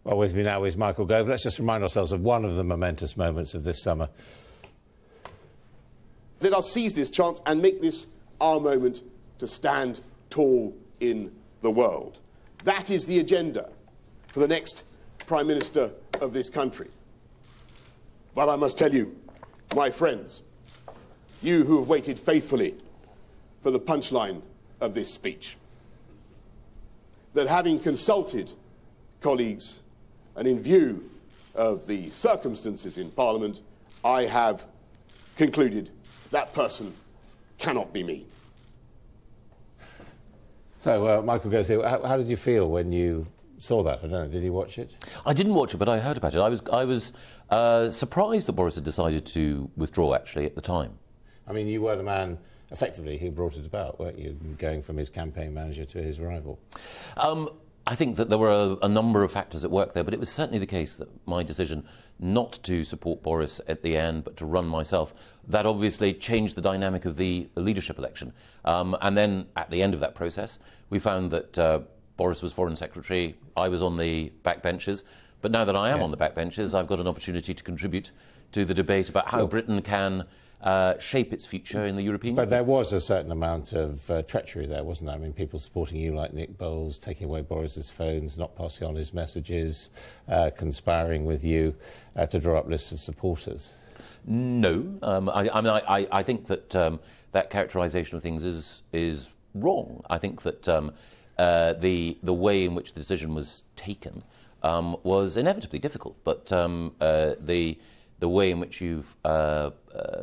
Well, with me now is Michael Gove. Let's just remind ourselves of one of the momentous moments of this summer. Let us seize this chance and make this our moment to stand tall in the world. That is the agenda for the next Prime Minister of this country. But I must tell you, my friends, you who have waited faithfully for the punchline of this speech, that having consulted colleagues and in view of the circumstances in Parliament, I have concluded that person cannot be me. So, Michael goes here. How did you feel when you saw that? I don't know, did you watch it? I didn't watch it, but I heard about it. I was surprised that Boris had decided to withdraw, actually, at the time. I mean, you were the man, effectively, who brought it about, weren't you, going from his campaign manager to his rival? I think that there were a number of factors at work there, but it was certainly the case that my decision not to support Boris at the end, but to run myself, that obviously changed the dynamic of the leadership election. And then, at the end of that process, we found that Boris was Foreign Secretary, I was on the backbenches, but now that I am on the backbenches, I've got an opportunity to contribute to the debate about how Britain can shape its future in the European Union. But there was a certain amount of treachery there, wasn't there? I mean, people supporting you like Nick Bowles, taking away Boris's phones, not passing on his messages, conspiring with you to draw up lists of supporters. No. I think that that characterisation of things is wrong. I think that the way in which the decision was taken was inevitably difficult, but the way in which you've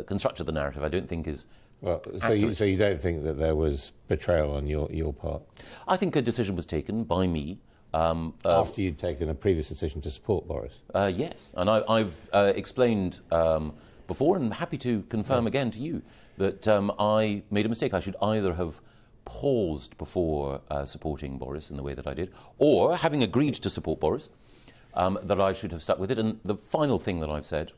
constructed the narrative, I don't think is well. So you don't think that there was betrayal on your part? I think a decision was taken by me after you'd taken a previous decision to support Boris. Yes, and I've explained before, and I'm happy to confirm again to you that I made a mistake. I should either have paused before supporting Boris in the way that I did, or having agreed to support Boris, that I should have stuck with it. And the final thing that I've said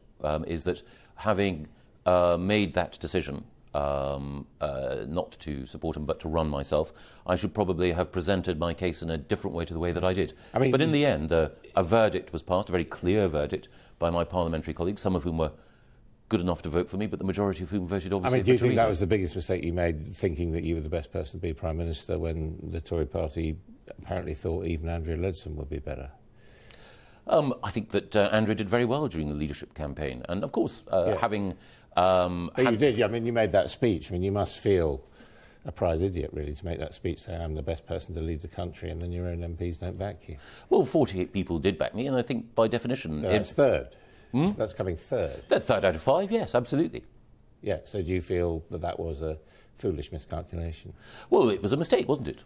is that having made that decision not to support him but to run myself, I should probably have presented my case in a different way to the way that I did. I mean, but in the end, a verdict was passed, a very clear verdict by my parliamentary colleagues, some of whom were good enough to vote for me, but the majority of whom voted obviously for do you think Theresa. that was the biggest mistake you made, thinking that you were the best person to be Prime Minister when the Tory party apparently thought even Andrea Leadsom would be better? I think that Andrea did very well during the leadership campaign, and of course, having... but you did, I mean, you made that speech. I mean, you must feel a prize idiot, really, to make that speech say, I'm the best person to lead the country, and then your own MPs don't back you. Well, 48 people did back me, and I think, by definition... No, that's third. That's coming third. That's third out of five, yes, absolutely. Yeah, so do you feel that that was a foolish miscalculation? Well, it was a mistake, wasn't it?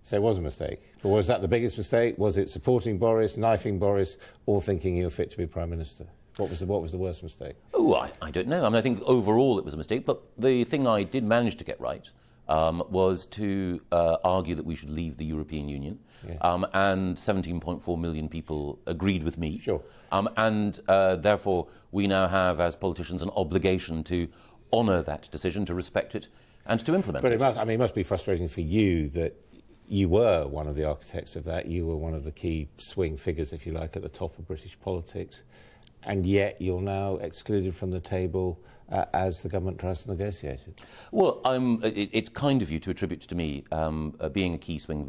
So it was a mistake. But was that the biggest mistake? Was it supporting Boris, knifing Boris, or thinking you were fit to be Prime Minister? What was the worst mistake? Oh, I don't know. I mean, I think overall it was a mistake, but the thing I did manage to get right was to argue that we should leave the European Union, and 17.4 million people agreed with me. Sure. And therefore, we now have, as politicians, an obligation to honour that decision, to respect it, and to implement it. But it must be frustrating for you that you were one of the architects of that. You were one of the key swing figures, if you like, at the top of British politics, and yet you're now excluded from the table as the government tries to negotiate it. Well, it's kind of you to attribute to me being a key swing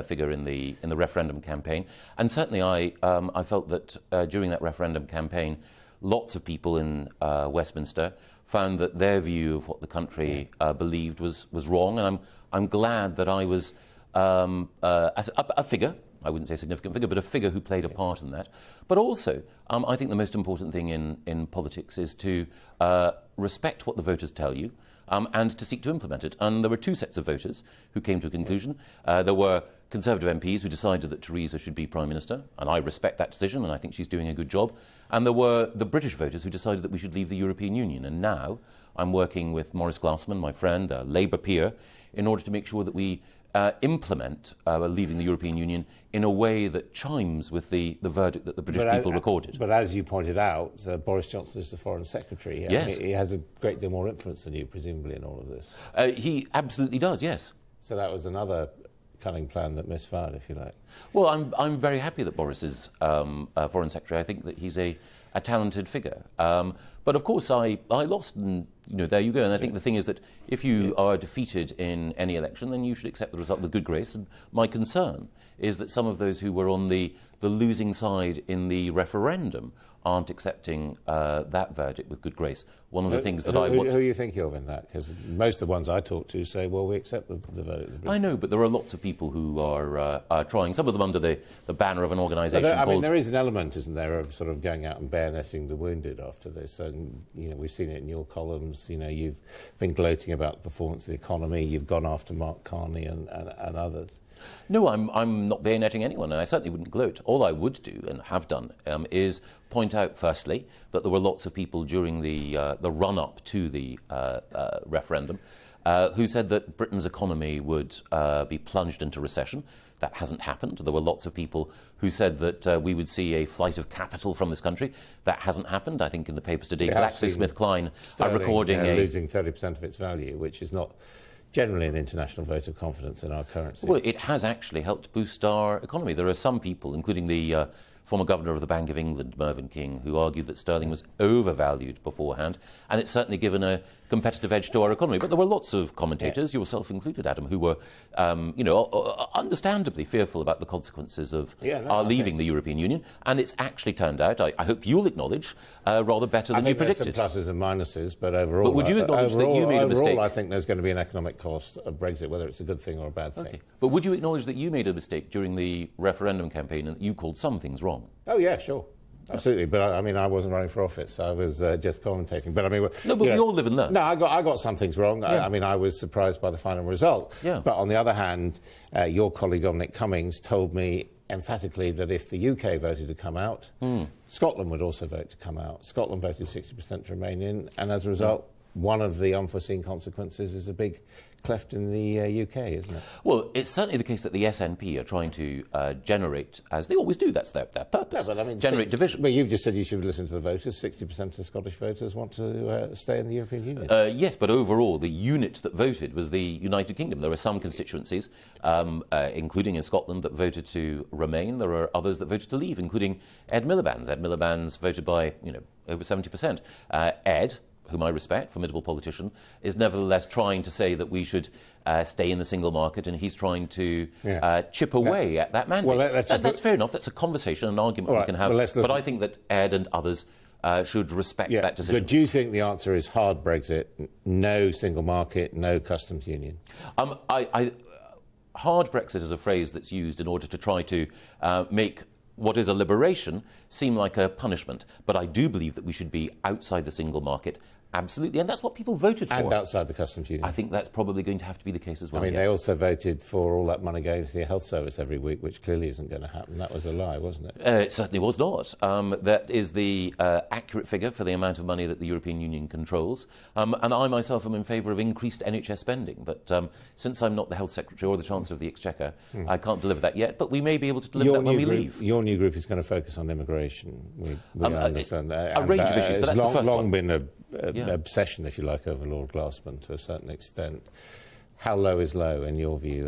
figure in the referendum campaign, and certainly I felt that during that referendum campaign, lots of people in Westminster found that their view of what the country believed was wrong, and I'm glad that I was a figure. I wouldn't say a significant figure, but a figure who played a part in that. But also, I think the most important thing in politics is to respect what the voters tell you and to seek to implement it. And there were two sets of voters who came to a conclusion. There were Conservative MPs who decided that Theresa should be Prime Minister, and I respect that decision, and I think she's doing a good job. And there were the British voters who decided that we should leave the European Union. And now I'm working with Maurice Glassman, my friend, a Labour peer, in order to make sure that we implement leaving the European Union in a way that chimes with the verdict that the British people recorded. But as you pointed out, Boris Johnson is the Foreign Secretary. Yes. He has a great deal more influence than you, presumably, in all of this. He absolutely does, yes. So that was another cunning plan that misfired, if you like. Well, I'm very happy that Boris is Foreign Secretary. I think that he's a talented figure. But of course, I lost, and there you go. And I think the thing is that if you are defeated in any election, then you should accept the result with good grace. And my concern is that some of those who were on the losing side in the referendum aren't accepting that verdict with good grace. One of the things that I want... Who are you thinking of in that? Because most of the ones I talk to say, well, we accept the verdict. I know, but there are lots of people who are trying, some of them under the banner of an organisation called... I mean, there is an element, isn't there, of sort of going out and bayoneting the wounded after this. And, we've seen it in your columns. You've been gloating about the performance of the economy. You've gone after Mark Carney and others. No, I'm not bayoneting anyone, and I certainly wouldn't gloat. All I would do, and have done, is point out, firstly, that there were lots of people during the run-up to the referendum who said that Britain's economy would be plunged into recession. That hasn't happened. There were lots of people who said that we would see a flight of capital from this country. That hasn't happened. I think in the papers today, GlaxoSmithKline are recording losing 30% of its value, which is not generally an international vote of confidence in our currency. Well, it has actually helped boost our economy. There are some people, including the former governor of the Bank of England, Mervyn King, who argued that sterling was overvalued beforehand, and it's certainly given a competitive edge to our economy. But there were lots of commentators, yourself included, Adam, who were, understandably fearful about the consequences of our leaving the European Union. And it's actually turned out, I hope you'll acknowledge, rather better than you predicted. There's some pluses and minuses, but overall... But would you acknowledge that you made a mistake? Overall, I think there's going to be an economic cost of Brexit, whether it's a good thing or a bad thing. But would you acknowledge that you made a mistake during the referendum campaign and that you called some things wrong? Oh, yeah, sure. Absolutely, but I wasn't running for office. I was just commentating. But no, but we all live and learn. No, I got some things wrong. Yeah. I was surprised by the final result. Yeah. But on the other hand, your colleague Dominic Cummings told me emphatically that if the UK voted to come out, Scotland would also vote to come out. Scotland voted 60% to remain in, and as a result, one of the unforeseen consequences is a big cleft in the UK, isn't it? Well, it's certainly the case that the SNP are trying to generate, as they always do, that's their purpose, generate division. Well, you've just said you should listen to the voters. 60% of the Scottish voters want to stay in the European Union. Yes, but overall, the unit that voted was the United Kingdom. There are some constituencies, including in Scotland, that voted to remain. There are others that voted to leave, including Ed Miliband's. Ed Miliband's voted by, over 70%. Ed, whom I respect, formidable politician, is nevertheless trying to say that we should stay in the single market, and he's trying to chip away at that mandate. Well, that's fair enough. That's a conversation, an argument we can have. But I think that Ed and others should respect that decision. But do you think the answer is hard Brexit, no single market, no customs union? Hard Brexit is a phrase that's used in order to try to make what is a liberation seem like a punishment. But I do believe that we should be outside the single market, absolutely, and that's what people voted for. And outside the customs union. I think that's probably going to have to be the case as well. They also voted for all that money going to the health service every week, which clearly isn't going to happen. That was a lie, wasn't it? It certainly was not. That is the accurate figure for the amount of money that the European Union controls. And I myself am in favour of increased NHS spending. But since I'm not the Health Secretary or the Chancellor of the Exchequer, I can't deliver that yet. But we may be able to deliver that when we leave. Your new group is going to focus on immigration. We understand that. A range of issues, but that's the first one. It's long been an obsession, if you like, over Lord Glassman to a certain extent. How low is low in your view?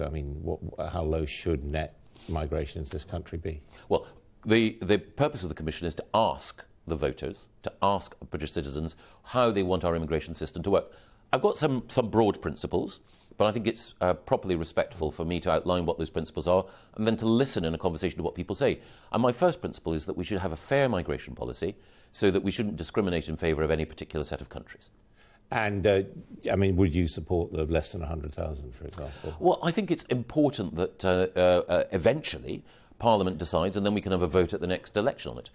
How low should net migration into this country be? Well, the purpose of the Commission is to ask the voters, to ask British citizens how they want our immigration system to work. I've got some broad principles, but I think it's properly respectful for me to outline what those principles are and then to listen in a conversation to what people say. And my first principle is that we should have a fair migration policy so that we shouldn't discriminate in favour of any particular set of countries. And, would you support the less than 100,000, for example? Well, I think it's important that eventually Parliament decides and then we can have a vote at the next election on it.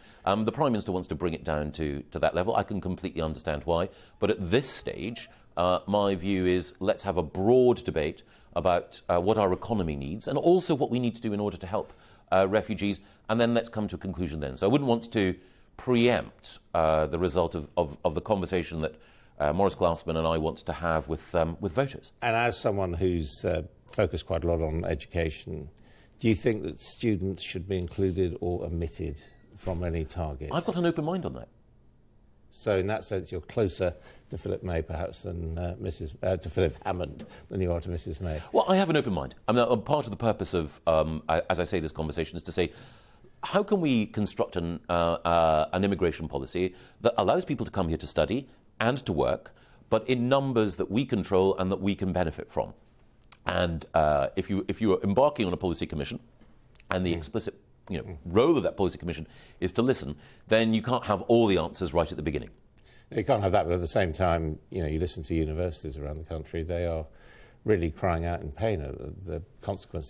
The Prime Minister wants to bring it down to that level. I can completely understand why. But at this stage, my view is let's have a broad debate about what our economy needs and also what we need to do in order to help refugees, and then let's come to a conclusion then. So I wouldn't want to preempt the result of the conversation that Maurice Glassman and I want to have with voters. And as someone who's focused quite a lot on education, do you think that students should be included or omitted from any target? I've got an open mind on that. So in that sense, you're closer to Philip May, perhaps, than to Philip Hammond than you are to Mrs. May. Well, I have an open mind. I mean, part of the purpose of, as I say, this conversation is to say, how can we construct an immigration policy that allows people to come here to study and to work, but in numbers that we control and that we can benefit from? And if you are embarking on a policy commission, and the explicit role of that policy commission is to listen, then you can't have all the answers right at the beginning. You can't have that, but at the same time, you listen to universities around the country, they are really crying out in pain at the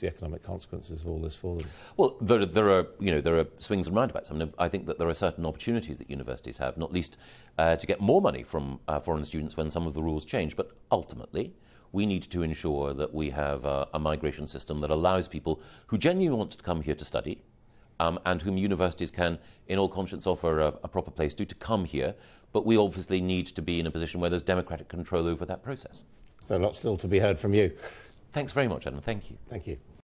economic consequences of all this for them. Well, there are swings and roundabouts. I mean, I think that there are certain opportunities that universities have, not least to get more money from foreign students when some of the rules change. But ultimately, we need to ensure that we have a migration system that allows people who genuinely want to come here to study, and whom universities can, in all conscience, offer a proper place to come here. But we obviously need to be in a position where there's democratic control over that process. So a lot still to be heard from you. Thanks very much, Adam. Thank you. Thank you.